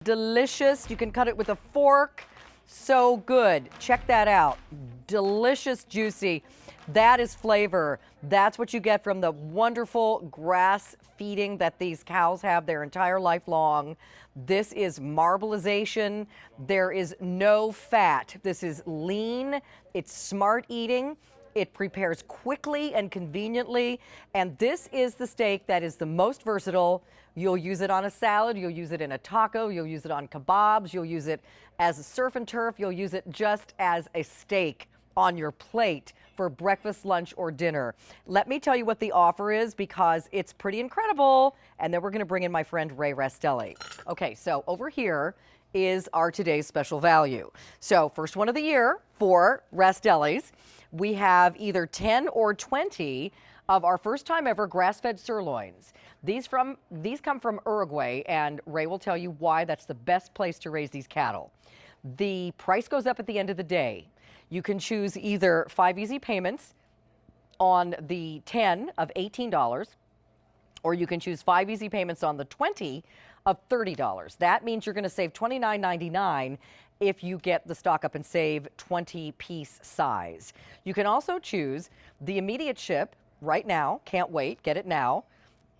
Delicious. You can cut it with a fork. So good. Check that out. Delicious, juicy. That is flavor. That's what you get from the wonderful grass feeding that these cows have their entire life long. This is marbleization. There is no fat. This is lean. It's smart eating. It prepares quickly and conveniently. And this is the steak that is the most versatile. You'll use it on a salad. You'll use it in a taco. You'll use it on kebabs. You'll use it as a surf and turf. You'll use it just as a steak on your plate for breakfast, lunch, or dinner. Let me tell you what the offer is because it's pretty incredible. And then we're going to bring in my friend Ray Rastelli. Okay, so over here is our today's special value. So first one of the year for Rastelli's. We have either 10 or 20 of our first time ever grass-fed sirloins. These come from Uruguay, and Ray will tell you why that's the best place to raise these cattle. The price goes up at the end of the day. You can choose either 5 easy payments on the 10 of $18, or you can choose 5 easy payments on the 20 of $30. That means you're going to save $29.99 if you get the stock up and save 20-piece size. You can also choose the immediate ship right now, can't wait, get it now,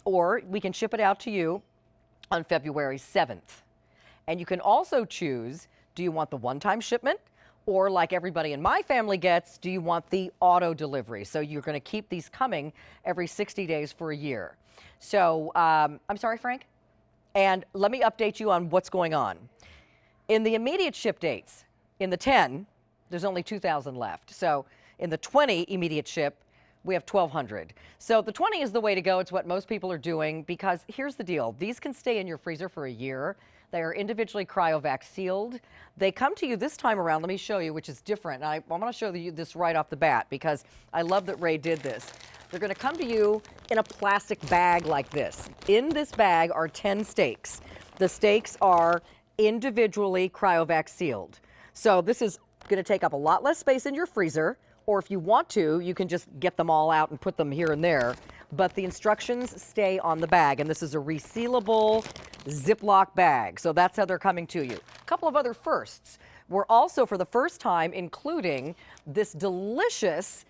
or we can ship it out to you on February 7th. And you can also choose, do you want the one-time shipment? Or like everybody in my family gets, do you want the auto delivery? So you're going to keep these coming every 60 days for a year. So, I'm sorry, Frank? And let me update you on what's going on. In the immediate ship dates, in the 10, there's only 2,000 left. So in the 20 immediate ship, we have 1,200. So the 20 is the way to go. It's what most people are doing because here's the deal. These can stay in your freezer for a year. They are individually cryovac sealed. They come to you this time around. Let me show you, which is different. I want to show you this right off the bat because I love that Ray did this. They're going to come to you in a plastic bag like this. In this bag are 10 steaks. The steaks are individually cryovac sealed. So this is going to take up a lot less space in your freezer, or if you want to, you can just get them all out and put them here and there. But the instructions stay on the bag, and this is a resealable Ziploc bag. So that's how they're coming to you. A couple of other firsts. We're also, for the first time, including this delicious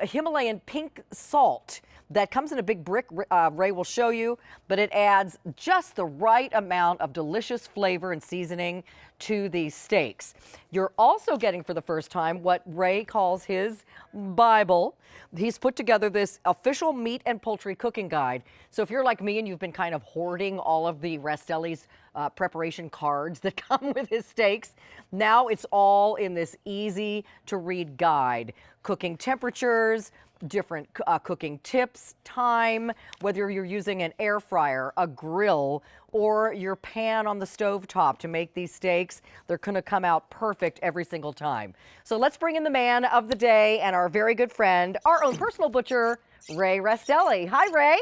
Himalayan pink salt that comes in a big brick. Ray will show you, but it adds just the right amount of delicious flavor and seasoning to these steaks. You're also getting for the first time what Ray calls his Bible. He's put together this official meat and poultry cooking guide. So if you're like me and you've been kind of hoarding all of the Rastelli's preparation cards that come with his steaks, now it's all in this easy to read guide. Cooking temperatures, different cooking tips, time, whether you're using an air fryer, a grill, or your pan on the stove top to make these steaks. They're going to come out perfect every single time. So let's bring in the man of the day and our very good friend, our own personal butcher, Ray Rastelli. Hi, Ray.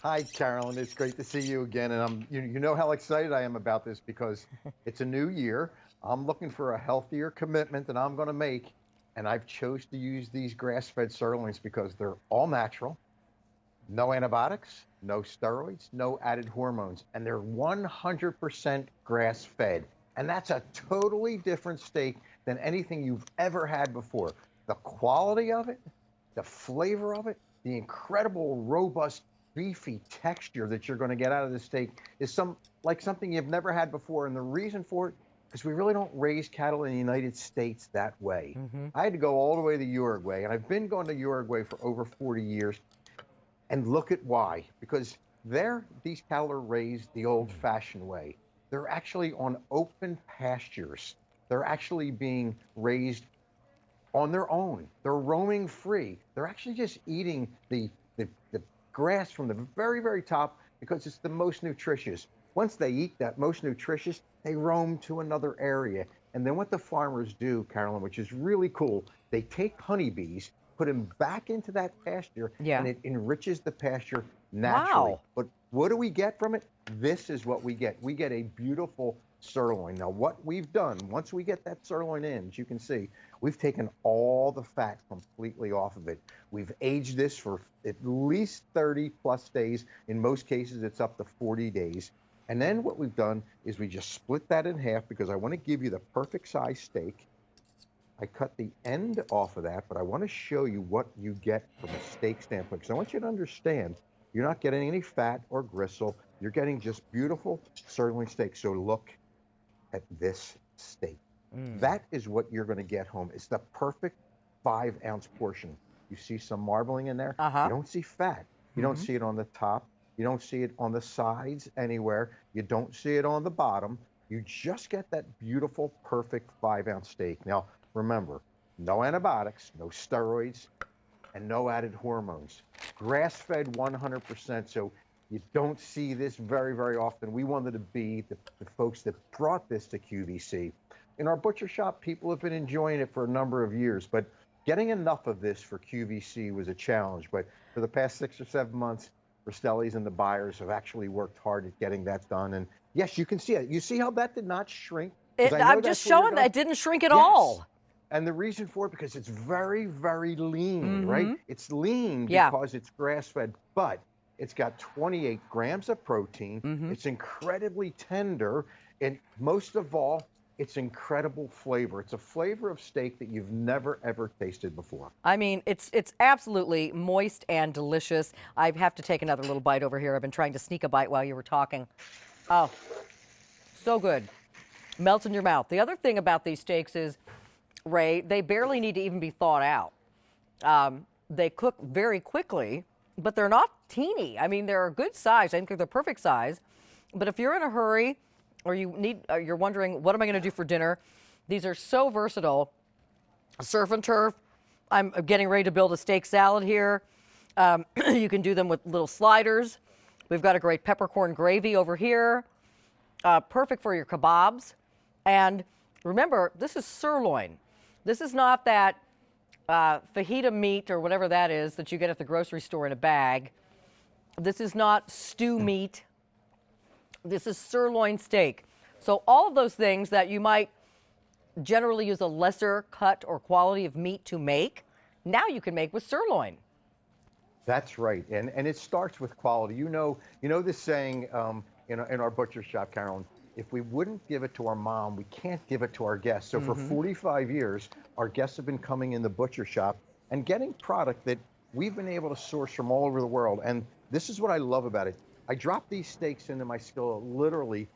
Hi, Carolyn. It's great to see you again. And you know how excited I am about this because it's a new year. I'm looking for a healthier commitment that I'm going to make. And I've chose to use these grass-fed sirloins because they're all natural, no antibiotics, no steroids, no added hormones, and they're 100% grass-fed. And that's a totally different steak than anything you've ever had before. The quality of it, the flavor of it, the incredible, robust, beefy texture that you're going to get out of the steak is like something you've never had before. And the reason for it, because we really don't raise cattle in the United States that way. I had to go all the way to Uruguay, and I've been going to Uruguay for over 40 years. And look at why. Because there, these cattle are raised the old-fashioned way. They're actually on open pastures. They're actually being raised on their own. They're roaming free. They're actually just eating the grass from the very, very top because it's the most nutritious. Once they eat that most nutritious, they roam to another area. And then what the farmers do, Carolyn, which is really cool, they take honeybees, put them back into that pasture, and it enriches the pasture naturally. Wow. But what do we get from it? This is what we get. We get a beautiful sirloin. Now, what we've done, once we get that sirloin in, as you can see, we've taken all the fat completely off of it. We've aged this for at least 30 plus days. In most cases, it's up to 40 days. And then what we've done is we just split that in half because I want to give you the perfect size steak. I cut the end off of that, but I want to show you what you get from a steak standpoint. Because I want you to understand, you're not getting any fat or gristle. You're getting just beautiful sirloin steak. So look at this steak. That is what you're going to get home. It's the perfect 5-ounce portion. You see some marbling in there. You don't see fat. You don't see it on the top. You don't see it on the sides anywhere. You don't see it on the bottom. You just get that beautiful, perfect 5-ounce steak. Now, remember, no antibiotics, no steroids, and no added hormones. Grass-fed 100%, so you don't see this very, very often. We wanted to be the folks that brought this to QVC. In our butcher shop, people have been enjoying it for a number of years, but getting enough of this for QVC was a challenge. But for the past 6 or 7 months, Rastelli's and the buyers have actually worked hard at getting that done. And yes, you can see it. You see how that did not shrink? I'm just showing that it didn't shrink at all. And the reason for it, because it's very, very lean, right? It's lean because it's grass-fed, but it's got 28 grams of protein. It's incredibly tender, and most of all, it's incredible flavor. It's a flavor of steak that you've never, ever tasted before. I mean, it's absolutely moist and delicious. I have to take another little bite over here. I've been trying to sneak a bite while you were talking. Oh, so good. Melts in your mouth. The other thing about these steaks is, Ray, they barely need to even be thawed out. They cook very quickly, but they're not teeny. I mean, they're a good size. I think they're the perfect size. But if you're in a hurry, or you're wondering, what am I going to do for dinner? These are so versatile. Surf and turf. I'm getting ready to build a steak salad here. You can do them with little sliders. We've got a great peppercorn gravy over here. Perfect for your kebabs. And remember, this is sirloin. This is not that fajita meat or whatever that is that you get at the grocery store in a bag. This is not stew meat. This is sirloin steak. So all of those things that you might generally use a lesser cut or quality of meat to make, now you can make with sirloin. That's right, and it starts with quality. You know this saying in our butcher shop, Carolyn, if we wouldn't give it to our mom, we can't give it to our guests. So for 45 years, our guests have been coming in the butcher shop and getting product that we've been able to source from all over the world. And this is what I love about it. I dropped these steaks into my skillet literally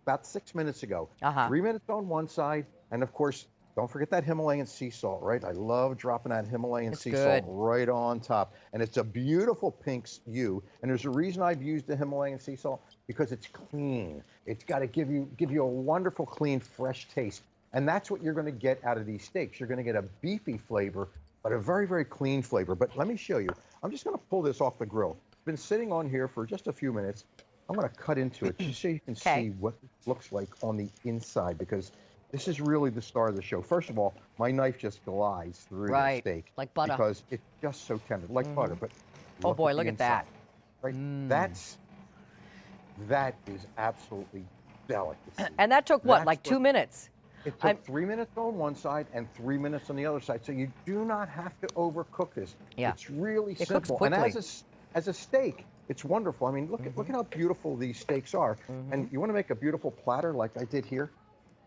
about 6 minutes ago. 3 minutes on one side, and of course, don't forget that Himalayan sea salt, right? I love dropping that Himalayan sea salt right on top. And it's a beautiful pink hue. And there's a reason I've used the Himalayan sea salt, because it's clean. It's got to give you a wonderful, clean, fresh taste. And that's what you're going to get out of these steaks. You're going to get a beefy flavor, but a very, very clean flavor. But let me show you. I'm just going to pull this off the grill. It's been sitting on here for just a few minutes. I'm going to cut into it just so you can see what it looks like on the inside, because this is really the star of the show. First of all, my knife just glides through the steak. Like butter. Because it's just so tender, like butter. But oh boy, look at that. Right? That is absolutely delicacy. And that took what, like 2 minutes? It took 3 minutes on one side and 3 minutes on the other side. So you do not have to overcook this. Yeah. It's really It simple. cooks quickly. And as a steak, it's wonderful. I mean, look at how beautiful these steaks are. And you want to make a beautiful platter like I did here?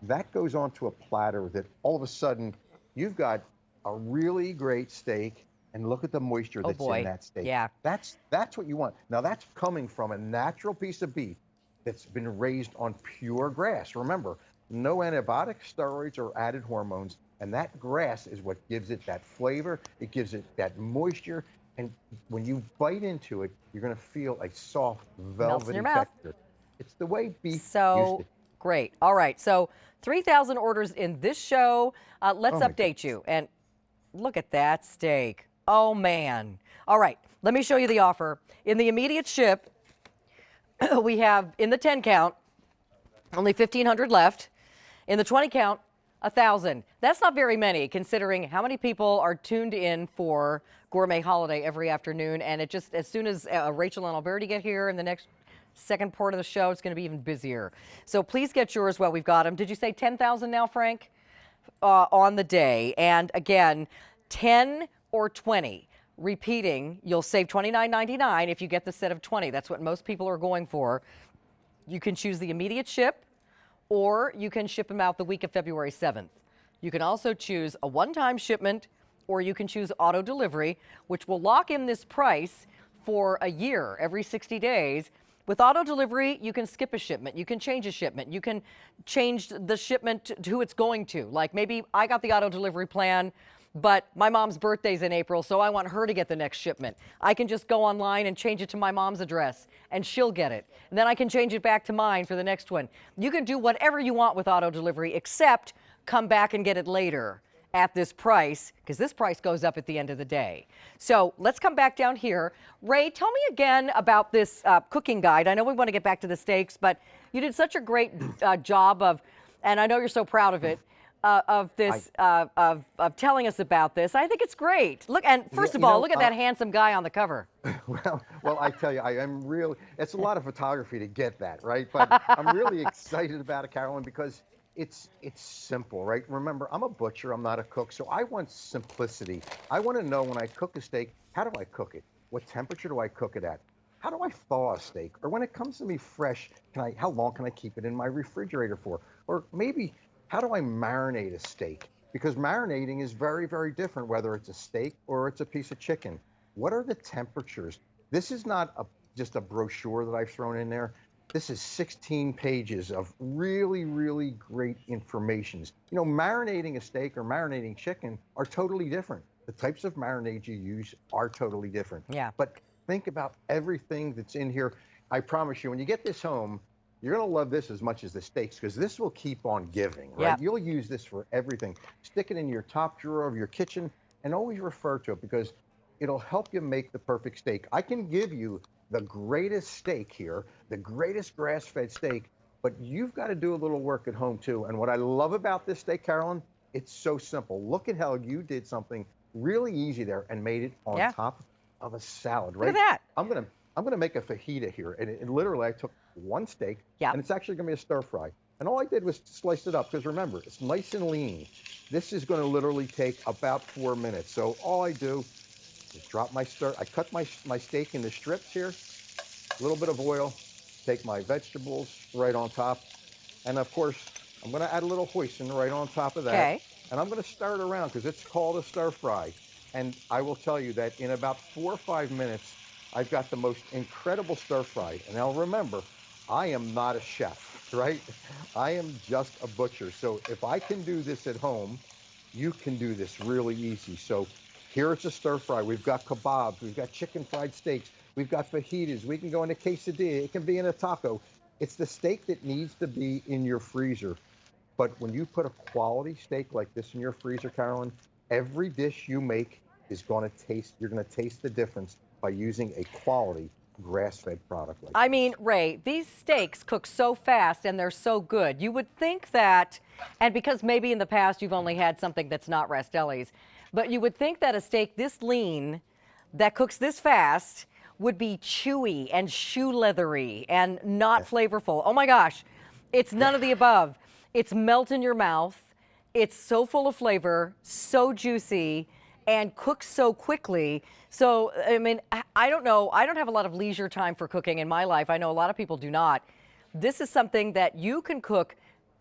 That goes onto a platter that all of a sudden you've got a really great steak, and look at the moisture that's in that steak. Yeah. That's what you want. Now that's coming from a natural piece of beef that's been raised on pure grass. Remember, no antibiotics, steroids, or added hormones, and that grass is what gives it that flavor. It gives it that moisture, and when you bite into it, you're going to feel a soft, velvety texture. It's the way beef used to. Great. All right. So 3,000 orders in this show. Let's update you. And look at that steak. Oh, man. All right. Let me show you the offer. In the immediate ship, we have in the 10 count, only 1,500 left. In the 20 count, 1,000. That's not very many, considering how many people are tuned in for Gourmet Holiday every afternoon. And it just, as soon as Rachel and Alberti get here in the next second part of the show, it's going to be even busier. So please get yours while we've got them. Did you say 10,000 now, Frank? On the day. And again, 10 or 20. Repeating, you'll save $29.99 if you get the set of 20. That's what most people are going for. You can choose the immediate ship, or you can ship them out the week of February 7th. You can also choose a one-time shipment, or you can choose auto delivery, which will lock in this price for a year, every 60 days. With auto delivery, you can skip a shipment. You can change a shipment. You can change the shipment to who it's going to. Like maybe I got the auto delivery plan, but my mom's birthday's in April, so I want her to get the next shipment. I can just go online and change it to my mom's address, and she'll get it. And then I can change it back to mine for the next one. You can do whatever you want with auto delivery, except come back and get it later at this price, because this price goes up at the end of the day. So let's come back down here. Ray, tell me again about this cooking guide. I know we want to get back to the steaks, but you did such a great job of, and I know you're so proud of it, of telling us about this. I think it's great. Look, and first of all, look at that handsome guy on the cover. Well, I tell you, I am really, it's a lot of photography to get that, right? But I'm really excited about it, Carolyn, because it's simple, right? Remember, I'm a butcher, I'm not a cook, so I want simplicity. I want to know when I cook a steak, how do I cook it? What temperature do I cook it at? How do I thaw a steak? Or when it comes to me fresh, how long can I keep it in my refrigerator for? Or maybe, how do I marinate a steak? Because marinating is very, very different, whether it's a steak or it's a piece of chicken. What are the temperatures? This is not just a brochure that I've thrown in there. This is 16 pages of really, really great information. You know, marinating a steak or marinating chicken are totally different. The types of marinades you use are totally different. Yeah. But think about everything that's in here. I promise you, when you get this home, you're going to love this as much as the steaks, because this will keep on giving, right? Yeah. You'll use this for everything. Stick it in your top drawer of your kitchen and always refer to it, because it'll help you make the perfect steak. I can give you the greatest steak here, the greatest grass-fed steak, but you've got to do a little work at home too. And what I love about this steak, Carolyn, it's so simple. Look at how you did something really easy there and made it on top of a salad, right? Look at that. I'm gonna make a fajita here, and literally I took one steak, and it's actually gonna be a stir fry. And all I did was slice it up, because remember, it's nice and lean. This is gonna literally take about 4 minutes. So all I do is drop my I cut my steak into strips here, a little bit of oil, take my vegetables right on top, and of course, I'm gonna add a little hoisin right on top of that. Okay. And I'm gonna stir it around, because it's called a stir fry. And I will tell you that in about 4 or 5 minutes, I've got the most incredible stir fry. And now remember, I am not a chef, right? I am just a butcher. So if I can do this at home, you can do this really easy. So here it's a stir fry. We've got kebabs, we've got chicken fried steaks, we've got fajitas, we can go in a quesadilla, it can be in a taco. It's the steak that needs to be in your freezer. But when you put a quality steak like this in your freezer, Carolyn, every dish you make is going to taste, you're going to taste the difference by using a quality grass-fed product like I mean, Ray, these steaks cook so fast and they're so good. You would think that, and because maybe in the past you've only had something that's not Rastelli's, but you would think that a steak this lean that cooks this fast would be chewy and shoe leathery and not flavorful. Oh my gosh, it's none of the above. It's melt in your mouth. It's so full of flavor, so juicy, and cooks so quickly. So, I mean, I don't know. I don't have a lot of leisure time for cooking in my life. I know a lot of people do not. This is something that you can cook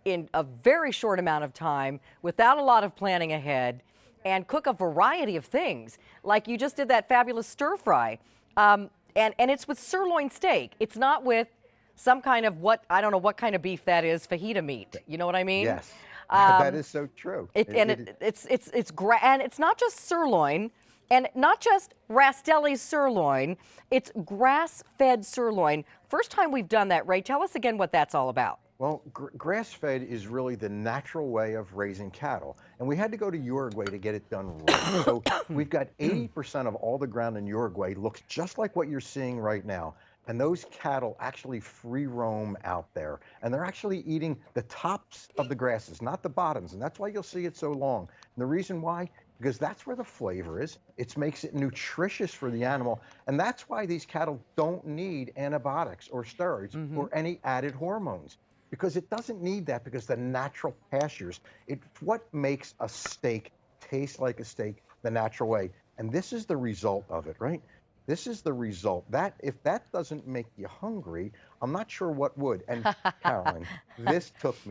in a very short amount of time without a lot of planning ahead and cook a variety of things. Like you just did that fabulous stir fry. And it's with sirloin steak. It's not with some kind of I don't know what kind of beef that is, fajita meat. You know what I mean? Yes, that is so true. And it's not just sirloin, and not just Rastelli's sirloin. It's grass-fed sirloin. First time we've done that, Ray. Tell us again what that's all about. Well, grass-fed is really the natural way of raising cattle. And we had to go to Uruguay to get it done right. So we've got 80% of all the ground in Uruguay looks just like what you're seeing right now. And those cattle actually free roam out there. And they're actually eating the tops of the grasses, not the bottoms. And that's why you'll see it so long. And the reason why? Because that's where the flavor is. It makes it nutritious for the animal. And that's why these cattle don't need antibiotics or steroids or any added hormones. Because it doesn't need that, because the natural pastures, it's what makes a steak taste like a steak the natural way. And this is the result of it, right? This is the result. That if that doesn't make you hungry, I'm not sure what would. And Carolyn, this took me